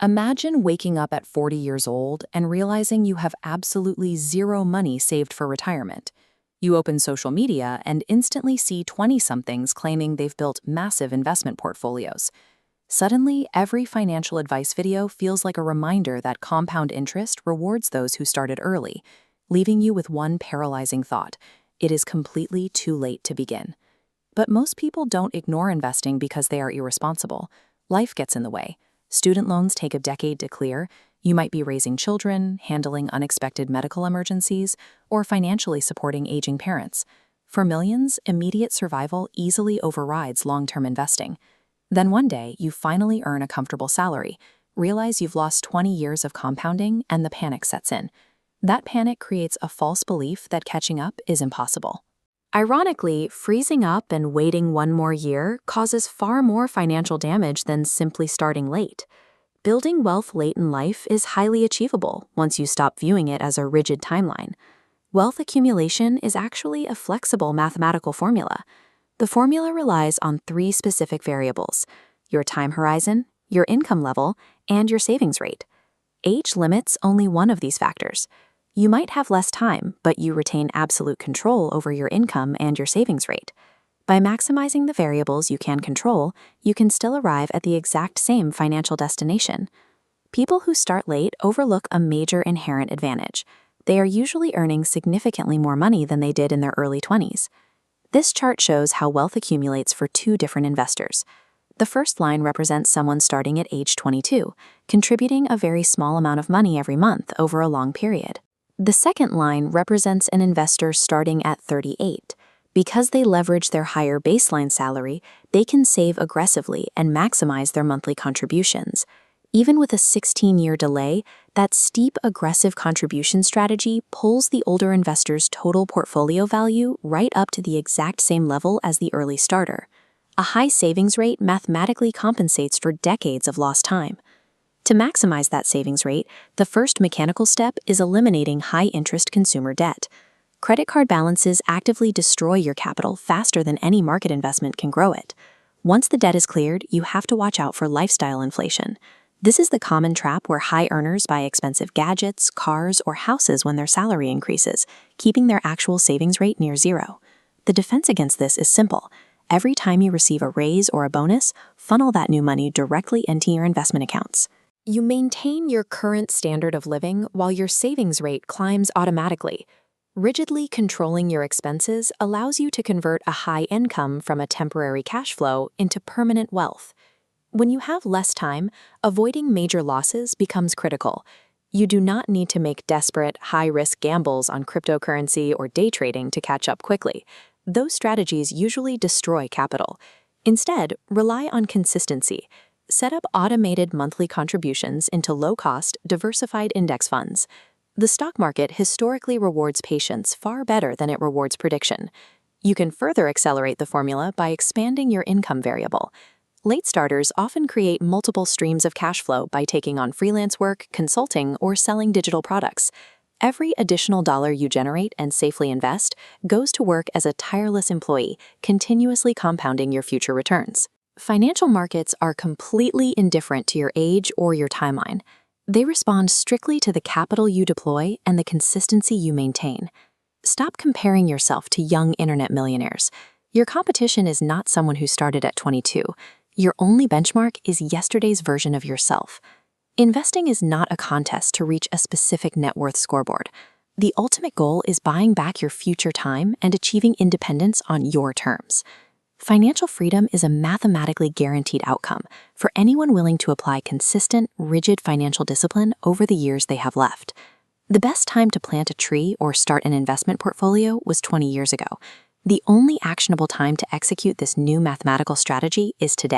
Imagine waking up at 40 years old and realizing you have absolutely zero money saved for retirement. You open social media and instantly see 20-somethings claiming they've built massive investment portfolios. Suddenly, every financial advice video feels like a reminder that compound interest rewards those who started early, leaving you with one paralyzing thought: it is completely too late to begin. But most people don't ignore investing because they are irresponsible. Life gets in the way. Student loans take a decade to clear. You might be raising children, handling unexpected medical emergencies, or financially supporting aging parents. For millions, immediate survival easily overrides long-term investing. Then one day, you finally earn a comfortable salary, realize you've lost 20 years of compounding, and the panic sets in. That panic creates a false belief that catching up is impossible. Ironically, freezing up and waiting one more year causes far more financial damage than simply starting late. Building wealth late in life is highly achievable once you stop viewing it as a rigid timeline. Wealth accumulation is actually a flexible mathematical formula. The formula relies on three specific variables: your time horizon, your income level, and your savings rate. Age limits only one of these factors. You might have less time, but you retain absolute control over your income and your savings rate. By maximizing the variables you can control, you can still arrive at the exact same financial destination. People who start late overlook a major inherent advantage. They are usually earning significantly more money than they did in their early 20s. This chart shows how wealth accumulates for two different investors. The first line represents someone starting at age 22, contributing a very small amount of money every month over a long period. The second line represents an investor starting at 38. Because they leverage their higher baseline salary, they can save aggressively and maximize their monthly contributions. Even with a 16-year delay, that steep, aggressive contribution strategy pulls the older investor's total portfolio value right up to the exact same level as the early starter. A high savings rate mathematically compensates for decades of lost time. To maximize that savings rate, the first mechanical step is eliminating high-interest consumer debt. Credit card balances actively destroy your capital faster than any market investment can grow it. Once the debt is cleared, you have to watch out for lifestyle inflation. This is the common trap where high earners buy expensive gadgets, cars, or houses when their salary increases, keeping their actual savings rate near zero. The defense against this is simple. Every time you receive a raise or a bonus, funnel that new money directly into your investment accounts. You maintain your current standard of living while your savings rate climbs automatically. Rigidly controlling your expenses allows you to convert a high income from a temporary cash flow into permanent wealth. When you have less time, avoiding major losses becomes critical. You do not need to make desperate, high-risk gambles on cryptocurrency or day trading to catch up quickly. Those strategies usually destroy capital. Instead, rely on consistency. Set up automated monthly contributions into low-cost, diversified index funds. The stock market historically rewards patience far better than it rewards prediction. You can further accelerate the formula by expanding your income variable. Late starters often create multiple streams of cash flow by taking on freelance work, consulting, or selling digital products. Every additional dollar you generate and safely invest goes to work as a tireless employee, continuously compounding your future returns. Financial markets are completely indifferent to your age or your timeline. They respond strictly to the capital you deploy and the consistency you maintain. Stop comparing yourself to young internet millionaires. Your competition is not someone who started at 22. Your only benchmark is yesterday's version of yourself. Investing is not a contest to reach a specific net worth scoreboard. The ultimate goal is buying back your future time and achieving independence on your terms. Financial freedom is a mathematically guaranteed outcome for anyone willing to apply consistent, rigid financial discipline over the years they have left. The best time to plant a tree or start an investment portfolio was 20 years ago. The only actionable time to execute this new mathematical strategy is today.